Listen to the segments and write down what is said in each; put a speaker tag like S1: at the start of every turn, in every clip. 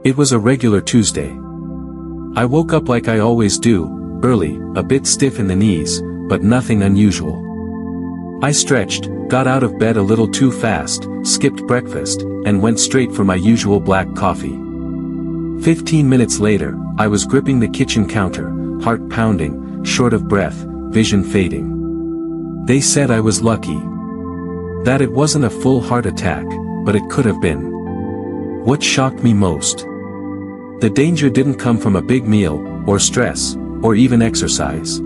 S1: It was a regular Tuesday. I woke up like I always do, early, a bit stiff in the knees, but nothing unusual. I stretched, got out of bed a little too fast, skipped breakfast, and went straight for my usual black coffee. 15 minutes later, I was gripping the kitchen counter, heart pounding, short of breath, vision fading. They said I was lucky. That it wasn't a full heart attack, but it could have been. What shocked me most? The danger didn't come from a big meal, or stress, or even exercise.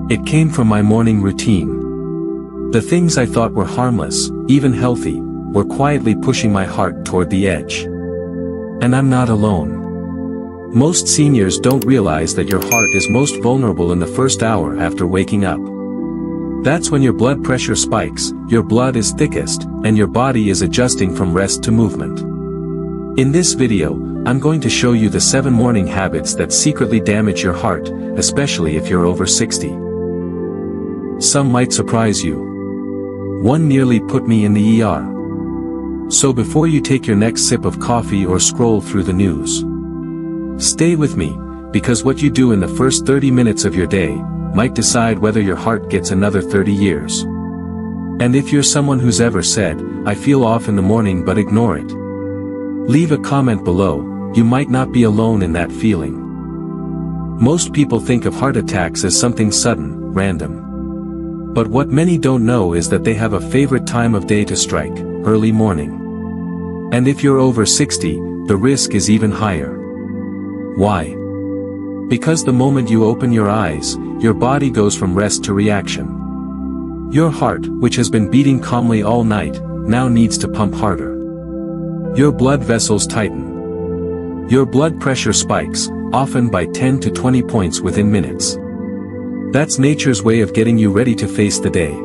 S1: It came from my morning routine. The things I thought were harmless, even healthy, were quietly pushing my heart toward the edge. And I'm not alone. Most seniors don't realize that your heart is most vulnerable in the first hour after waking up. That's when your blood pressure spikes, your blood is thickest, and your body is adjusting from rest to movement. In this video, I'm going to show you the 7 morning habits that secretly damage your heart, especially if you're over 60. Some might surprise you. One nearly put me in the ER. So before you take your next sip of coffee or scroll through the news, stay with me, because what you do in the first 30 minutes of your day might decide whether your heart gets another 30 years. And if you're someone who's ever said, "I feel off in the morning," but ignore it, leave a comment below. You might not be alone in that feeling. Most people think of heart attacks as something sudden, random. But what many don't know is that they have a favorite time of day to strike, early morning. And if you're over 60, the risk is even higher. Why? Because the moment you open your eyes, your body goes from rest to reaction. Your heart, which has been beating calmly all night, now needs to pump harder. Your blood vessels tighten. Your blood pressure spikes, often by 10 to 20 points within minutes. That's nature's way of getting you ready to face the day.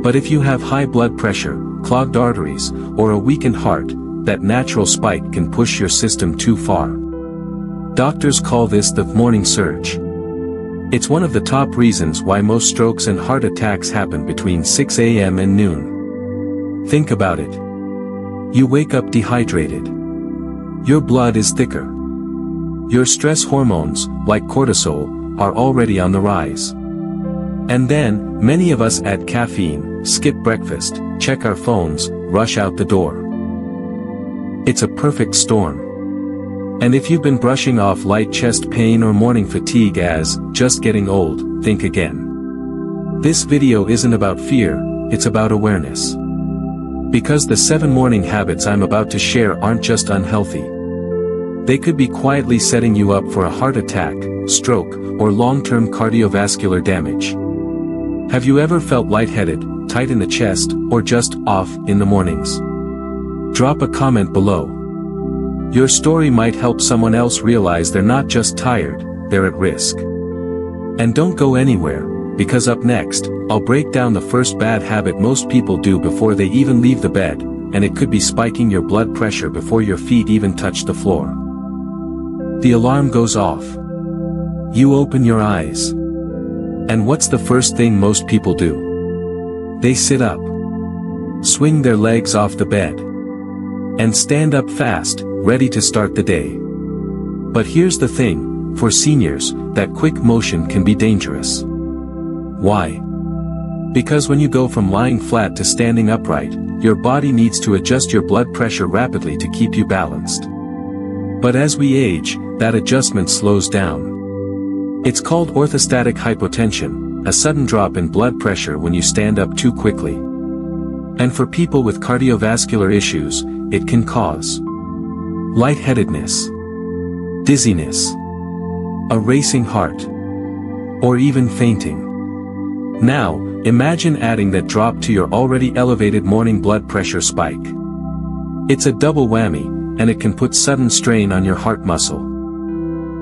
S1: But if you have high blood pressure, clogged arteries, or a weakened heart, that natural spike can push your system too far. Doctors call this the morning surge. It's one of the top reasons why most strokes and heart attacks happen between 6 a.m. and noon. Think about it. You wake up dehydrated. Your blood is thicker. Your stress hormones, like cortisol, are already on the rise. And then, many of us add caffeine, skip breakfast, check our phones, rush out the door. It's a perfect storm. And if you've been brushing off light chest pain or morning fatigue as just getting old, think again. This video isn't about fear, it's about awareness. Because the 7 morning habits I'm about to share aren't just unhealthy. They could be quietly setting you up for a heart attack, stroke, or long-term cardiovascular damage. Have you ever felt lightheaded, tight in the chest, or just off in the mornings? Drop a comment below. Your story might help someone else realize they're not just tired, they're at risk. And don't go anywhere, because up next, I'll break down the first bad habit most people do before they even leave the bed, and it could be spiking your blood pressure before your feet even touch the floor. The alarm goes off. You open your eyes. And what's the first thing most people do? They sit up, swing their legs off the bed, and stand up fast, ready to start the day. But here's the thing, for seniors, that quick motion can be dangerous. Why? Because when you go from lying flat to standing upright, your body needs to adjust your blood pressure rapidly to keep you balanced. But as we age, that adjustment slows down. It's called orthostatic hypotension, a sudden drop in blood pressure when you stand up too quickly. And for people with cardiovascular issues, it can cause lightheadedness, dizziness, a racing heart, or even fainting. Now, imagine adding that drop to your already elevated morning blood pressure spike. It's a double whammy, and it can put sudden strain on your heart muscle.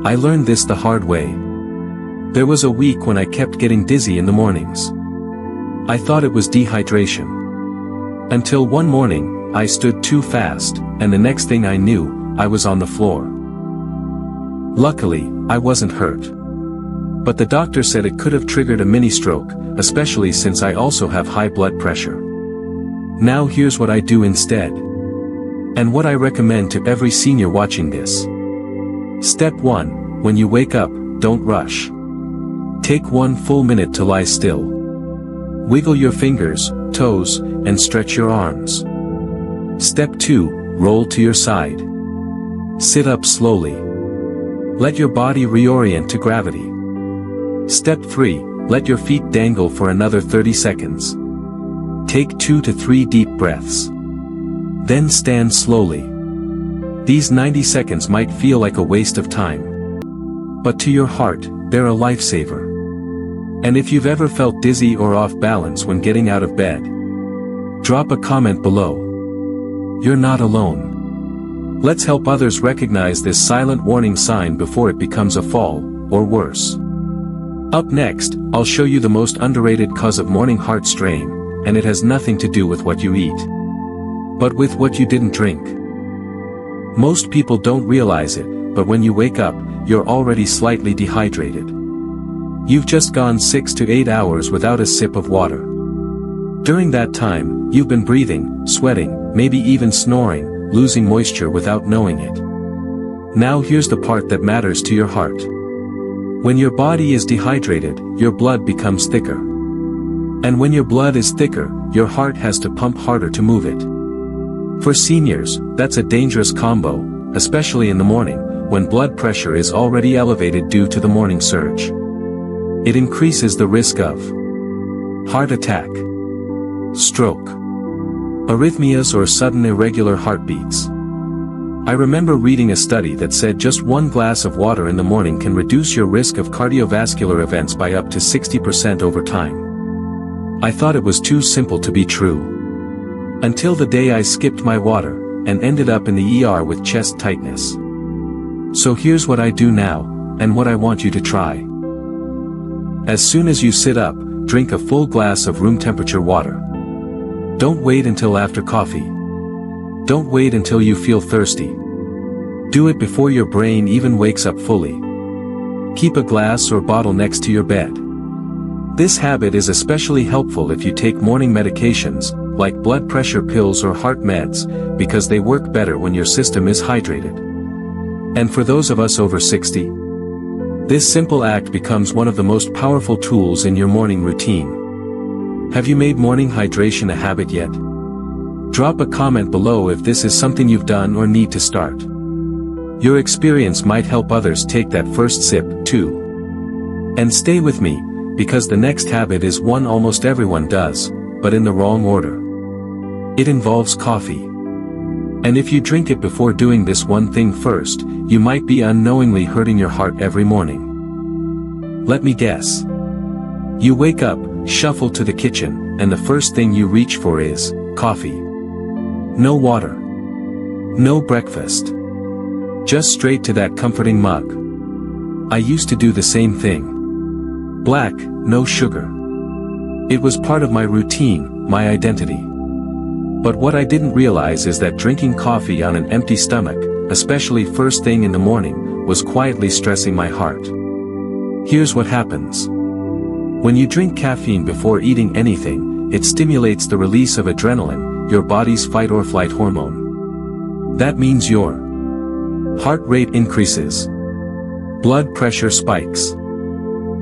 S1: I learned this the hard way. There was a week when I kept getting dizzy in the mornings. I thought it was dehydration. Until one morning, I stood too fast, and the next thing I knew, I was on the floor. Luckily, I wasn't hurt. But the doctor said it could have triggered a mini stroke, especially since I also have high blood pressure. Now here's what I do instead. And what I recommend to every senior watching this. Step 1, when you wake up, don't rush. Take 1 full minute to lie still. Wiggle your fingers, toes, and stretch your arms. Step 2, roll to your side. Sit up slowly. Let your body reorient to gravity. Step 3, let your feet dangle for another 30 seconds. Take 2 to 3 deep breaths. Then stand slowly. These 90 seconds might feel like a waste of time. But to your heart, they're a lifesaver. And if you've ever felt dizzy or off balance when getting out of bed, drop a comment below. You're not alone. Let's help others recognize this silent warning sign before it becomes a fall, or worse. Up next, I'll show you the most underrated cause of morning heart strain, and it has nothing to do with what you eat, but with what you didn't drink. Most people don't realize it, but when you wake up, you're already slightly dehydrated. You've just gone 6 to 8 hours without a sip of water. During that time, you've been breathing, sweating, maybe even snoring, losing moisture without knowing it. Now here's the part that matters to your heart. When your body is dehydrated, your blood becomes thicker. And when your blood is thicker, your heart has to pump harder to move it. For seniors, that's a dangerous combo, especially in the morning, when blood pressure is already elevated due to the morning surge. It increases the risk of heart attack, stroke, arrhythmias, or sudden irregular heartbeats. I remember reading a study that said just 1 glass of water in the morning can reduce your risk of cardiovascular events by up to 60% over time. I thought it was too simple to be true. Until the day I skipped my water, and ended up in the ER with chest tightness. So here's what I do now, and what I want you to try. As soon as you sit up, drink a full glass of room temperature water. Don't wait until after coffee. Don't wait until you feel thirsty. Do it before your brain even wakes up fully. Keep a glass or bottle next to your bed. This habit is especially helpful if you take morning medications, like blood pressure pills or heart meds, because they work better when your system is hydrated. And for those of us over 60, this simple act becomes one of the most powerful tools in your morning routine. Have you made morning hydration a habit yet? Drop a comment below if this is something you've done or need to start. Your experience might help others take that first sip, too. And stay with me, because the next habit is one almost everyone does, but in the wrong order. It involves coffee. And if you drink it before doing this one thing first, you might be unknowingly hurting your heart every morning. Let me guess. You wake up, shuffle to the kitchen, and the first thing you reach for is coffee. No water. No breakfast. Just straight to that comforting mug. I used to do the same thing. Black, no sugar. It was part of my routine, my identity. But what I didn't realize is that drinking coffee on an empty stomach, especially first thing in the morning, was quietly stressing my heart. Here's what happens. When you drink caffeine before eating anything, it stimulates the release of adrenaline, your body's fight-or-flight hormone. That means your heart rate increases, blood pressure spikes,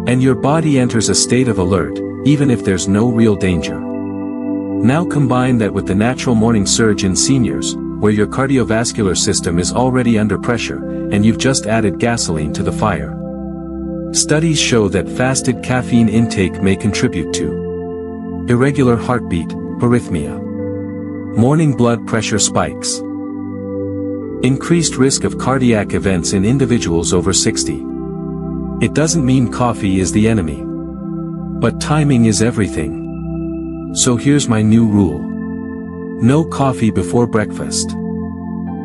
S1: and your body enters a state of alert, even if there's no real danger. Now combine that with the natural morning surge in seniors, where your cardiovascular system is already under pressure, and you've just added gasoline to the fire. Studies show that fasted caffeine intake may contribute to irregular heartbeat, arrhythmia, morning blood pressure spikes, increased risk of cardiac events in individuals over 60. It doesn't mean coffee is the enemy, but timing is everything. So here's my new rule. No coffee before breakfast.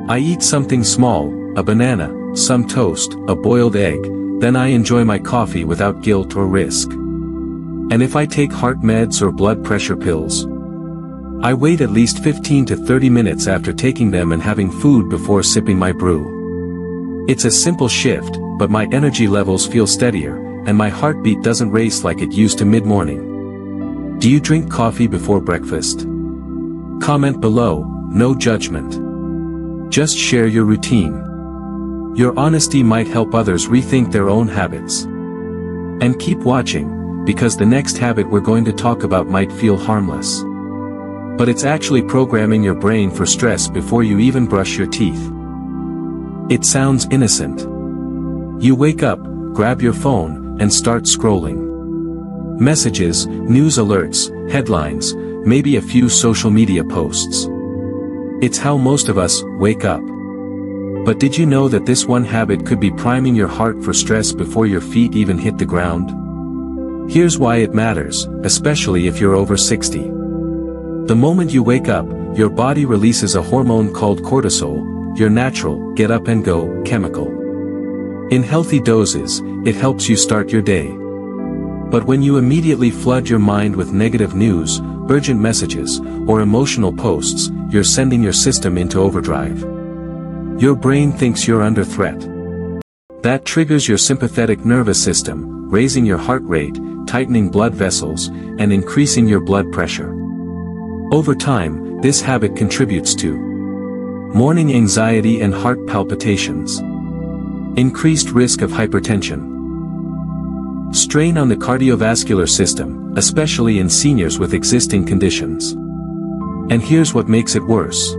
S1: I eat something small, a banana, some toast, a boiled egg, then I enjoy my coffee without guilt or risk. And if I take heart meds or blood pressure pills, I wait at least 15 to 30 minutes after taking them and having food before sipping my brew. It's a simple shift, but my energy levels feel steadier, and my heartbeat doesn't race like it used to mid-morning. Do you drink coffee before breakfast? Comment below, no judgment. Just share your routine. Your honesty might help others rethink their own habits. And keep watching, because the next habit we're going to talk about might feel harmless. But it's actually programming your brain for stress before you even brush your teeth. It sounds innocent. You wake up, grab your phone, and start scrolling. Messages, news alerts, headlines, maybe a few social media posts. It's how most of us wake up. But did you know that this one habit could be priming your heart for stress before your feet even hit the ground? Here's why it matters, especially if you're over 60. The moment you wake up, your body releases a hormone called cortisol, your natural, get up and go, chemical. In healthy doses, it helps you start your day. But when you immediately flood your mind with negative news, urgent messages, or emotional posts, you're sending your system into overdrive. Your brain thinks you're under threat. That triggers your sympathetic nervous system, raising your heart rate, tightening blood vessels, and increasing your blood pressure. Over time, this habit contributes to morning anxiety and heart palpitations, increased risk of hypertension, strain on the cardiovascular system, especially in seniors with existing conditions. And here's what makes it worse.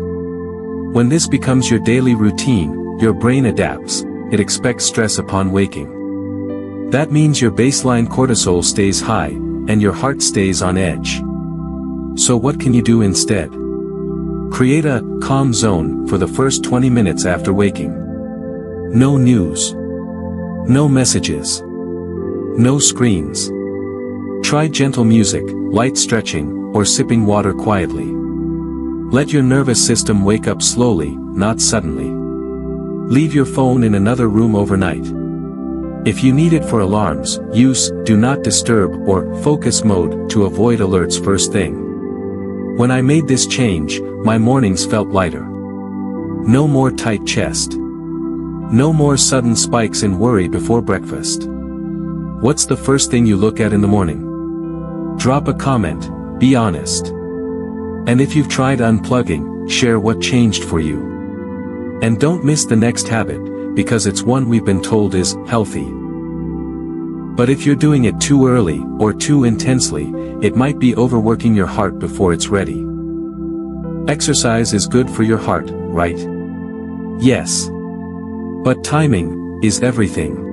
S1: When this becomes your daily routine, your brain adapts, it expects stress upon waking. That means your baseline cortisol stays high, and your heart stays on edge. So what can you do instead? Create a calm zone for the first 20 minutes after waking. No news. No messages. No screens. Try gentle music, light stretching, or sipping water quietly. Let your nervous system wake up slowly, not suddenly. Leave your phone in another room overnight. If you need it for alarms, use do not disturb or focus mode to avoid alerts first thing. When I made this change, my mornings felt lighter. No more tight chest. No more sudden spikes in worry before breakfast. What's the first thing you look at in the morning? Drop a comment, be honest. And if you've tried unplugging, share what changed for you. And don't miss the next habit, because it's one we've been told is healthy. But if you're doing it too early, or too intensely, it might be overworking your heart before it's ready. Exercise is good for your heart, right? Yes. But timing is everything.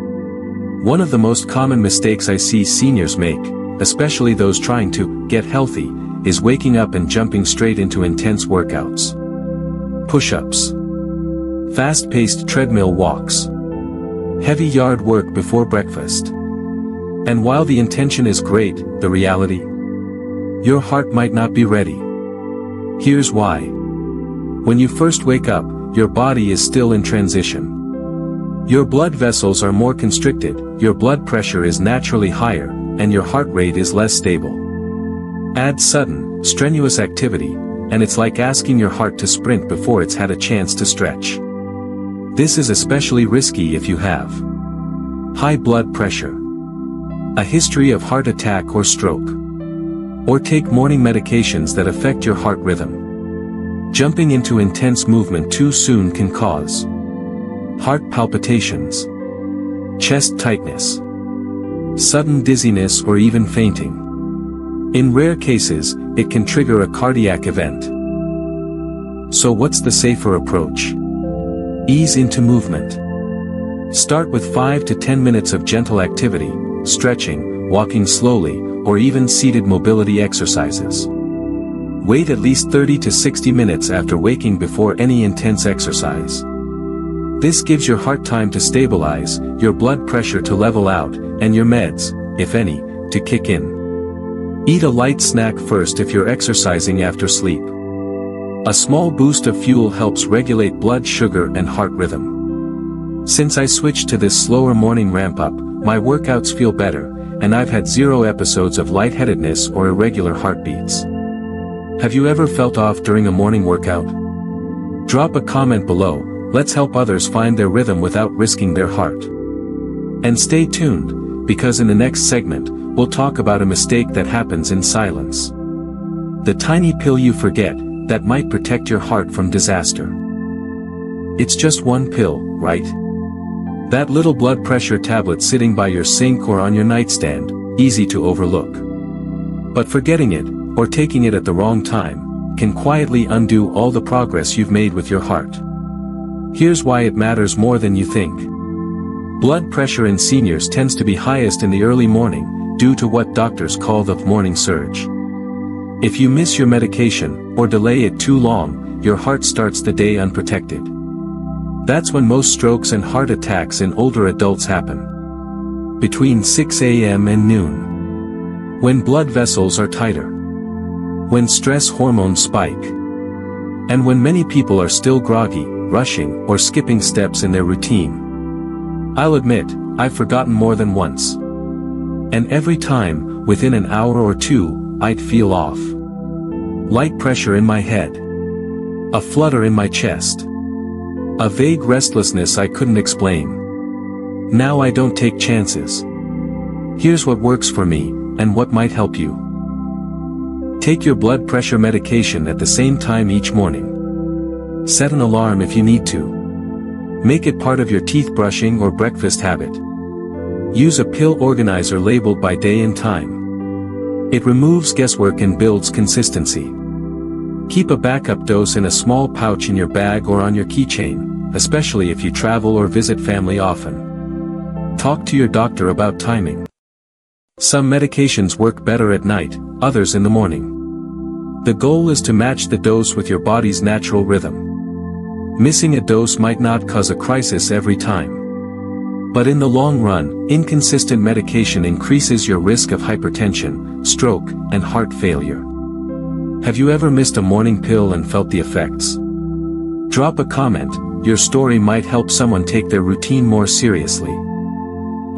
S1: One of the most common mistakes I see seniors make, especially those trying to get healthy, is waking up and jumping straight into intense workouts. Push-ups. Fast-paced treadmill walks. Heavy yard work before breakfast. And while the intention is great, the reality? Your heart might not be ready. Here's why. When you first wake up, your body is still in transition. Your blood vessels are more constricted, your blood pressure is naturally higher, and your heart rate is less stable. Add sudden, strenuous activity, and it's like asking your heart to sprint before it's had a chance to stretch. This is especially risky if you have high blood pressure, a history of heart attack or stroke, or take morning medications that affect your heart rhythm. Jumping into intense movement too soon can cause heart palpitations, chest tightness, sudden dizziness or even fainting. In rare cases, it can trigger a cardiac event. So what's the safer approach? Ease into movement. Start with 5 to 10 minutes of gentle activity, stretching, walking slowly, or even seated mobility exercises. Wait at least 30 to 60 minutes after waking before any intense exercise. This gives your heart time to stabilize, your blood pressure to level out, and your meds, if any, to kick in. Eat a light snack first if you're exercising after sleep. A small boost of fuel helps regulate blood sugar and heart rhythm. Since I switched to this slower morning ramp-up, my workouts feel better, and I've had 0 episodes of lightheadedness or irregular heartbeats. Have you ever felt off during a morning workout? Drop a comment below, let's help others find their rhythm without risking their heart. And stay tuned, because in the next segment, we'll talk about a mistake that happens in silence. The tiny pill you forget, that might protect your heart from disaster. It's just one pill, right? That little blood pressure tablet sitting by your sink or on your nightstand, easy to overlook. But forgetting it, or taking it at the wrong time, can quietly undo all the progress you've made with your heart. Here's why it matters more than you think. Blood pressure in seniors tends to be highest in the early morning, due to what doctors call the morning surge. If you miss your medication, or delay it too long, your heart starts the day unprotected. That's when most strokes and heart attacks in older adults happen. Between 6 a.m. and noon. When blood vessels are tighter. When stress hormones spike. And when many people are still groggy, rushing, or skipping steps in their routine. I'll admit, I've forgotten more than once. And every time, within an hour or two, I'd feel off. Light pressure in my head. A flutter in my chest. A vague restlessness I couldn't explain. Now I don't take chances. Here's what works for me, and what might help you. Take your blood pressure medication at the same time each morning. Set an alarm if you need to. Make it part of your teeth brushing or breakfast habit. Use a pill organizer labeled by day and time. It removes guesswork and builds consistency. Keep a backup dose in a small pouch in your bag or on your keychain, especially if you travel or visit family often. Talk to your doctor about timing. Some medications work better at night, others in the morning. The goal is to match the dose with your body's natural rhythm. Missing a dose might not cause a crisis every time. But in the long run, inconsistent medication increases your risk of hypertension, stroke, and heart failure. Have you ever missed a morning pill and felt the effects? Drop a comment, your story might help someone take their routine more seriously.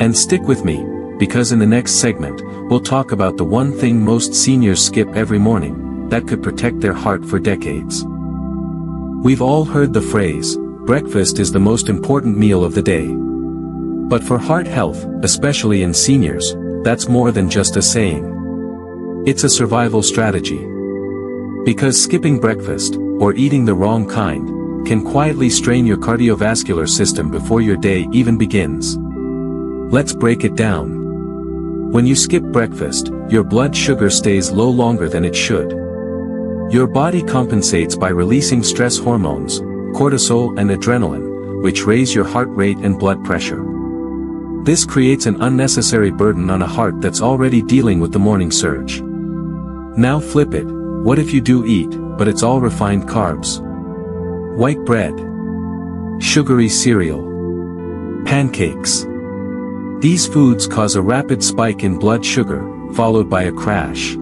S1: And stick with me, because in the next segment, we'll talk about the one thing most seniors skip every morning, that could protect their heart for decades. We've all heard the phrase, breakfast is the most important meal of the day. But for heart health, especially in seniors, that's more than just a saying. It's a survival strategy. Because skipping breakfast, or eating the wrong kind, can quietly strain your cardiovascular system before your day even begins. Let's break it down. When you skip breakfast, your blood sugar stays low longer than it should. Your body compensates by releasing stress hormones, cortisol and adrenaline, which raise your heart rate and blood pressure. This creates an unnecessary burden on a heart that's already dealing with the morning surge. Now flip it. What if you do eat, but it's all refined carbs? White bread. Sugary cereal. Pancakes. These foods cause a rapid spike in blood sugar, followed by a crash.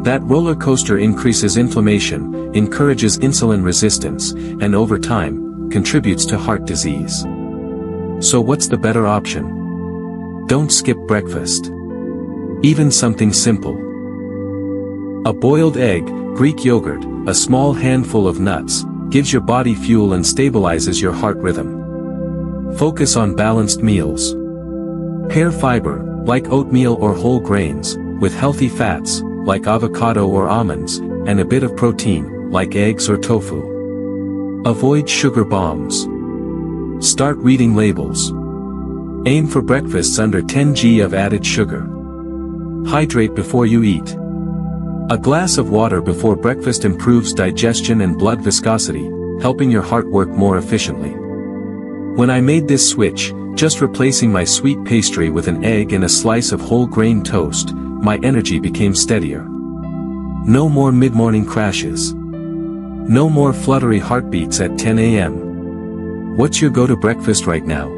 S1: That roller coaster increases inflammation, encourages insulin resistance, and over time, contributes to heart disease. So what's the better option? Don't skip breakfast. Even something simple. A boiled egg, Greek yogurt, a small handful of nuts, gives your body fuel and stabilizes your heart rhythm. Focus on balanced meals. Pair fiber, like oatmeal or whole grains, with healthy fats, like avocado or almonds, and a bit of protein, like eggs or tofu. Avoid sugar bombs. Start reading labels. Aim for breakfasts under 10 g of added sugar. Hydrate before you eat. A glass of water before breakfast improves digestion and blood viscosity, helping your heart work more efficiently. When I made this switch, just replacing my sweet pastry with an egg and a slice of whole grain toast, my energy became steadier. No more mid-morning crashes. No more fluttery heartbeats at 10 a.m. What's your go-to breakfast right now?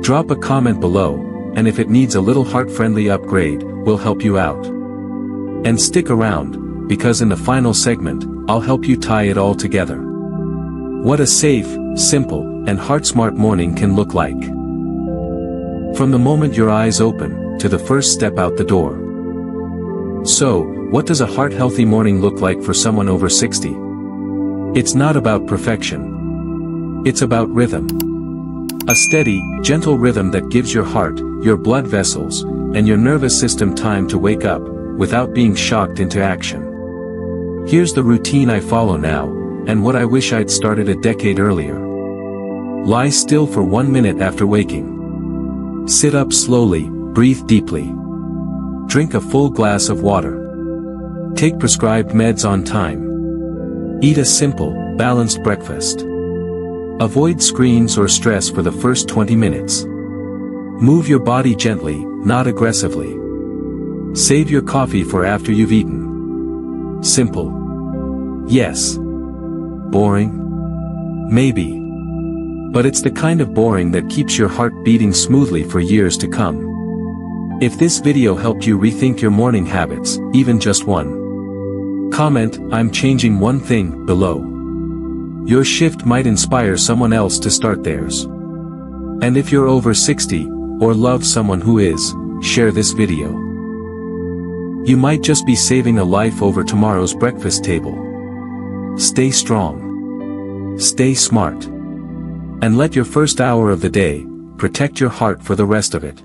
S1: Drop a comment below, and if it needs a little heart-friendly upgrade, we'll help you out. And stick around, because in the final segment, I'll help you tie it all together. What a safe, simple, and heart-smart morning can look like. From the moment your eyes open, to the first step out the door. So, what does a heart-healthy morning look like for someone over 60? It's not about perfection. It's about rhythm. A steady, gentle rhythm that gives your heart, your blood vessels, and your nervous system time to wake up, without being shocked into action. Here's the routine I follow now, and what I wish I'd started a decade earlier. Lie still for 1 minute after waking. Sit up slowly, breathe deeply. Drink a full glass of water. Take prescribed meds on time. Eat a simple, balanced breakfast. Avoid screens or stress for the first 20 minutes. Move your body gently, not aggressively. Save your coffee for after you've eaten. Simple. Yes. Boring? Maybe. But it's the kind of boring that keeps your heart beating smoothly for years to come. If this video helped you rethink your morning habits, even just one, comment, "I'm changing one thing," below. Your shift might inspire someone else to start theirs. And if you're over 60, or love someone who is, share this video. You might just be saving a life over tomorrow's breakfast table. Stay strong. Stay smart. And let your first hour of the day protect your heart for the rest of it.